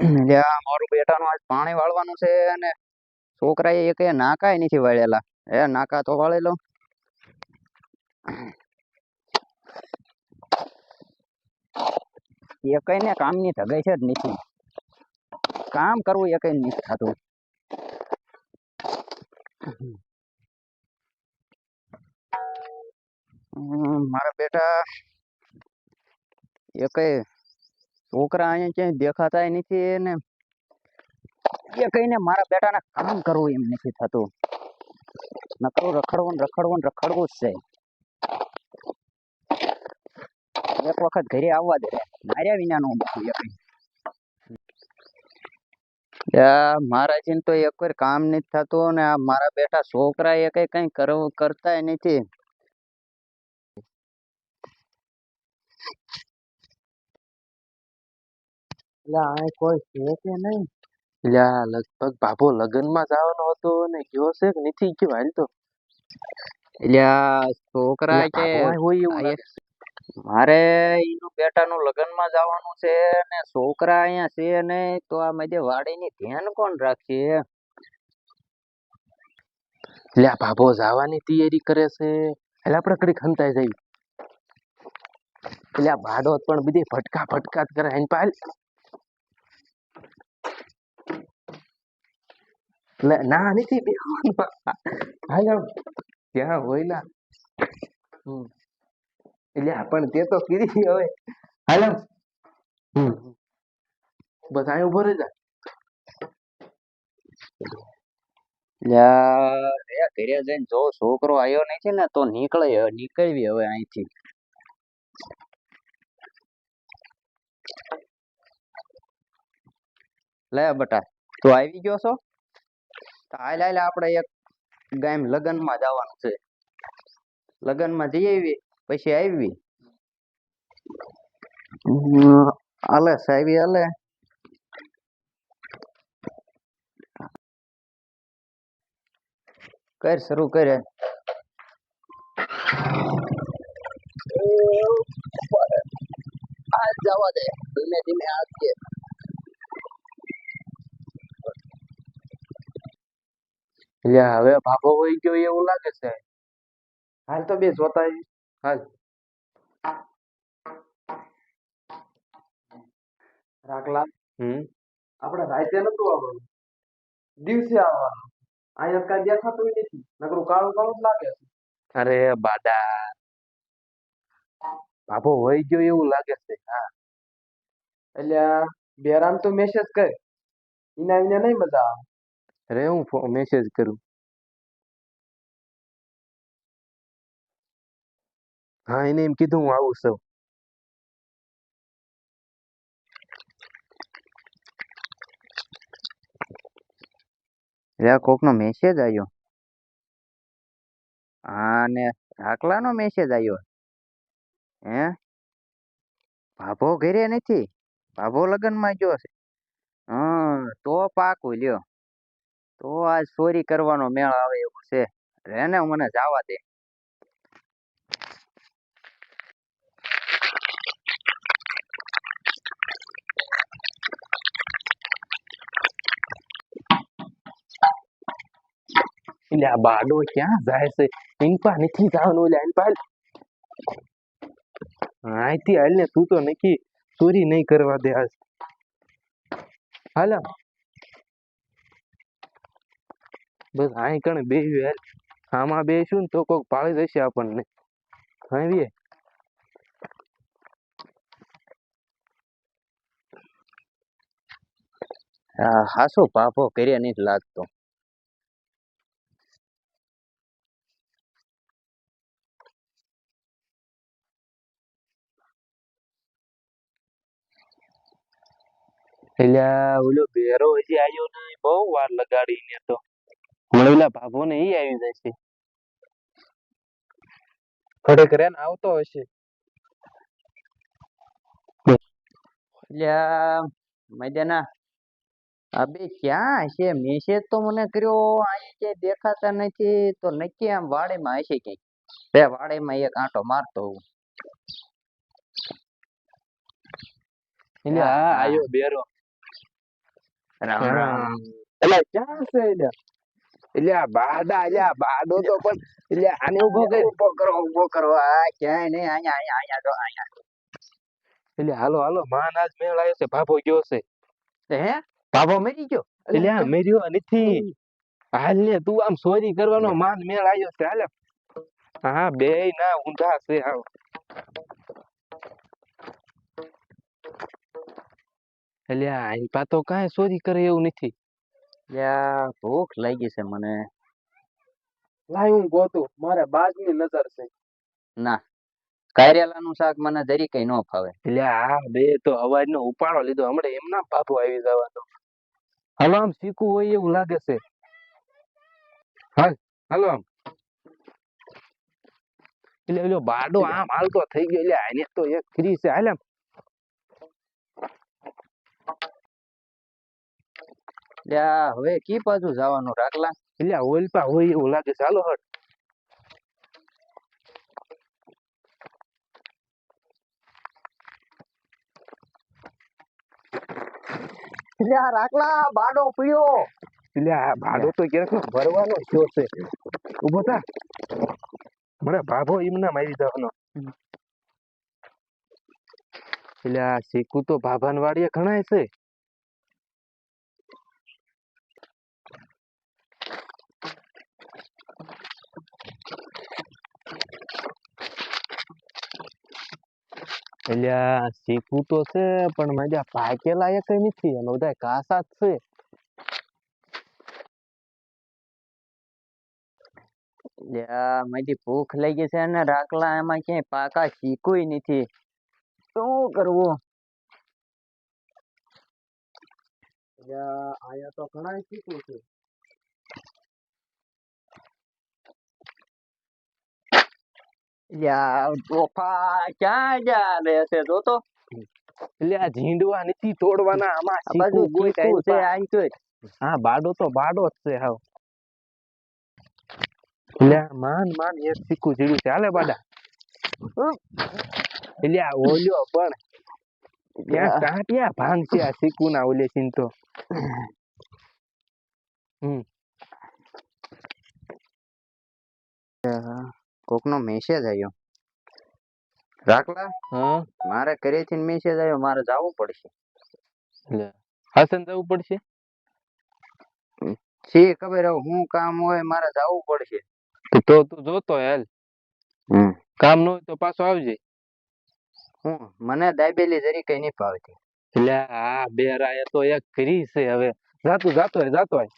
લ્યા મારું બેટાનું આજ પાણી વાળવાનું છે અને છોકરાએ એક નાકાય નથી વાળેલા. નાકા તો વાળી લો. એકઈ ને કામની ધગાઈ છે જ નથી. કામ કરવું એકઈ નથી થતું. મારા બેટા એકઈ છોકરા અહીંયા ક્યાંય દેખાતા નથી ને એકઈ ને મારા બેટાને કામ કરવું એમ નથી થતું. નકરું રખડવું રખડવું જ છે. એક વખત ઘરે આવવા દે, માર્યા વિના નું એકઈ. મારા જીન તો એક વાર કામ નથી થતું ને આ મારા બેટા છોકરા એ કઈ કરતા નથી. કોઈ છે કે નહીં? લગભગ બાપુ લગ્ન માં જવાનો હતો ને ગયો છે કે નથી ગયો હાલ તો. છોકરા કે મારે એનું બેટાનું લગ્ન માં જવાનું છે ને છોકરા અહીંયા છે નહીં તો આ મધ્ય વાડી ની ધ્યાન કોણ રાખશે? બાપો જવાની તૈયારી કરે છે. એટલે આપણે કડી ખંતાઈ જઈ. ભાડો પણ બધી ફટકા કરે આઈને પાલ. ના નથી ત્યાં હોય ના. પણ તે તો કીધી હવે હાલો. બસ અહીં ઉભો રહી જા. ઘરે જઈને જો છોકરો આવ્યો નથી ને તો નીકળવી હવે અહીંથી. લે બટા તું આવી ગયો છો? હાલ આપણે એક ગામ લગ્ન માં જવાનું છે. લગ્ન માં જઈ આવી પછી આવી. હાલે સાહેબ હાલે. કર શરૂ કરે. હાલ જવા દે ધીમે ધીમે હાથે. હવે બાપો હોય ગયો એવું લાગે છે. હાલ તો બે જોતા હાલ. રાખલા આપણે રાતે નતું આવવાનું, દિવસે આવવાનું. અહીંયા કઈ દેખાતું નથી, નકરું કાળું કાળું જ લાગે છે. અરે બાદા બાપો હોય ગયો એવું લાગે છે. હા એટલે બેરામ તો મેસેજ કર, એના વિના નહીં મજા આવે. અરે હું મેસેજ કરું. હા એને એમ કીધું હું આવું છું. કોક નો મેસેજ આવ્યો. હા ને રાખલા નો મેસેજ આવ્યો. ભાભો ઘરે નથી, ભાભો લગ્ન માં ગયો છે. તો પાકું લ્યો. તો આજ ચોરી કરવાનો મેળ આવે એવું છે. રેને મને જવા દે. એટલે આ બાડો ક્યાં જાય છે? ઇનપા નથી જવાનું. એટલે ઇનપા અહીંથી હાલ ને, તું તો નક્કી ચોરી નહીં કરવા દે આજ. હાલ બસ અહીં કણે બે આમાં બેસું ને તો કોક પાળી જશે આપણને. આવી હાસો ભાભો કર્યા નથી લાગતો. એટલે ઓલો બેરો હજી આવ્યો નહીં, બહુ વાર લગાડીને તો મળેલા ભાભો ને ઈ આવી જશે. થોડીક રેન આવતો હશે. મજાના આ બે ક્યાં હશે? મેસેજ તો મને કર્યો, અહીંયા ક્યાંય દેખાતા નથી. તો નક્કી આમ વાડીમાં હશે ક્યાંય. બે વાડીમાં એક આંટો મારતો હું. એટલે હા આયો બેરો. રામ રામ. એટલે ક્યાં છે એટલે આ બાડા એટલે આ બાડો તો પણ એટલે આને ઉભો કર ઉભો કરો આ ક્યાંય નહીં અહીંયા અહીંયા અહીંયા જો અહીંયા. એટલે હાલો હાલો માન આજ મેળ આવ્યો છે ભાભો ગયો છે હે બાબો મરી ગયો? એટલે આ મેર્યો નથી હાલ ને તું આમ ચોરી કરવાનો માન મેળ આવ્યો છે હાલે હા બે ના ઊંધા છે આવ એટલે આ પાતો કાંઈ ચોરી કરે એવું નથી યા ભૂખ લાગી છે મને. લાય હું ગોતું મારે બાજની નજર છે ના કારેલાનું શાક મને જરી કઈ ન ફાવે. એટલે આ બે તો અવાજ નો ઉપાડો લીધો હમણાં એમના બાપુ આવી જવાનો હાલો આમ શીખવું હોય એવું લાગે છે હાલ હાલો આમ એટલે ઓલો બાડો આમ હાલતો થઈ ગયો એટલે આને તો એક ફ્રી છે હાલ આમ યા હવે કી બાજુ જવાનું રાખલા? એટલે ઓલપા હોય એવું લાગે છે હાલો હટ એટલે આ રાખલા બાડો પીયો. એટલે આ ભાડો તો ક્યાંક ભરવાનો થયો છે ઉભો થા મને ભાભો એમના મારી જવાનો એટલે આ શીખું તો ભાભાન વાડીએ ઘણાય છે એટલે આ શીખવું તો છે પણ મજા પાકેલા એ કઈ નથી અને બધા કાસા જ છે યા મારી ભૂખ લાગી છે ને રાખલા એમાં ક્યાંય પાકા શીખુય નથી. શું કરવું? આયા તો ઘણા શીખવું છે યા તોફા ક્યાં જા રહેશે જો તો. એટલે આ ઝીંડવા નથી તોડવાના આમાં આ બાજુ શીખવું શીખું છે ગોતાય આઈ તો. હા બાડો તો બાડો જ છે હાવ એટલે આ માન માન એક શીખું જીડ્યું છે હાલે બાડા એટલે આ ઓલ્યો પણ ત્યાં કાંટિયા ભાંગ છે આ શીખું ના ઓલે સિંહ તો કોકનો મેસેજ આવ્યો. રાખલા હા મારે ઘરેથી મેસેજ આવ્યો મારે જવું પડશે. એટલે હાસન જવું પડશે શી ખબર હવે હું કામ હોય મારે જવું પડશે. તો તું જોતો હાલ કામ ન હોય તો પાછો આવજે હું મને દાબેલી જરી કઈ નહીં ભાવતી. એટલે આ બે રાય તો એક કરી છે હવે જાતું જાતો હોય જાતો હોય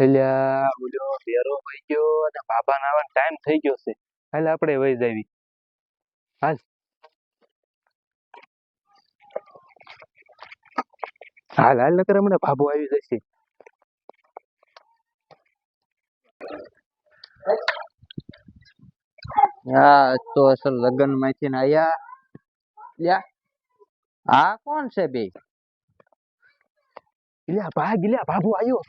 એટલે ઓલો બેરો વહી ગયો અને બાબા ના આવવાનો ટાઈમ થઈ ગયો છે હાલ આપણે વહી જાવી હાલ હાલ હાલ નકર હમણાં બાબુ આવી જશે હા તો અસલ લગન માંથી ને આયા. લ્યા આ કોણ છે બે? એટલે ભાગ લ્યા બાબુ આવ્યો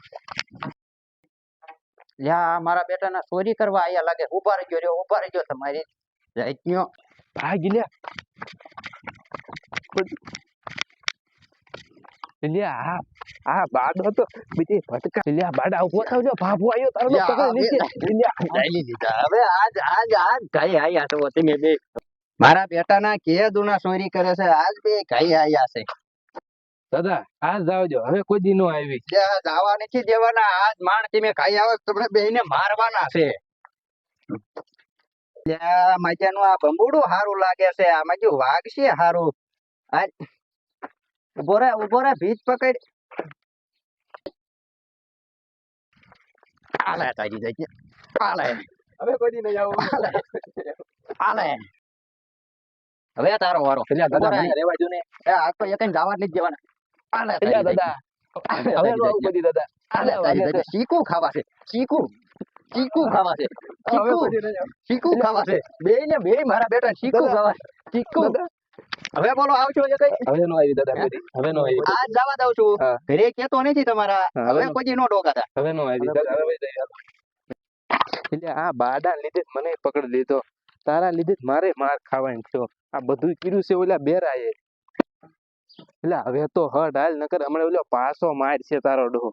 લ્યા મારા બેટાના ચોરી કરવા આયા લાગે. ઉભા રહી ગયો ઉભા રહી ગયો તમારી જાતનો ભાગ લ્યા એટલે આ બાડો તો બીજી ભટકા એટલે બાડા ઉભો થાવજો બાબુ આવ્યો તારો પકડ નીચે ચાલી દીધા. હવે આજ આજ આજ ગાય આયા છો તમે બે. મારા બેટાના કે દુના ચોરી કરે છે આજ બે ગાય આયા છે. દાદા આ જાવજો હવે કોઈ દી નો આવી જવા નથી દેવાના. આજ માણ તમે ખાઈ આવે તમને બેને મારવાના છે. મજાનું આ બંબુડું હારું લાગે છે. આમાં જો વાઘ છે હારું. ઉભો રે ભીજ પકડ. આલે તારી જઈ આલે હવે કોઈ દી નહીં આવો આલે. હવે તારો વારો. એટલે દાદા મને રેવા જો ને આ તો એક જવા નથી દેવાના. આલે એટલે દાદા હવે નો આવું બધી દાદા આલે ચીકુ ખાવા છે. ચીકુ ખાવા છે. ચીકુ ખાવા છે. બે ને બે મારા બેટા ચીકુ ખાવા. ચીકુ હવે બોલો આવશો એ કઈ? હવે નો આવી દાદા હવે નો આવી આજ જવા દઉં છું. ઘરે કેતો નથી તમારા. હવે કોઈ નો ડોકાતા. હવે નો આવી દાદા હવે એટલે આ બાડા લીધે મને પકડી લીધો તારા લીધે જ મારે માર ખાવાની થયો. આ બધું કર્યું છે ઓલા બેરાએ. એટલે હવે તો હટ હાલ નકર હમણાં ઓલો પાછો માર છે તારો ડોહો.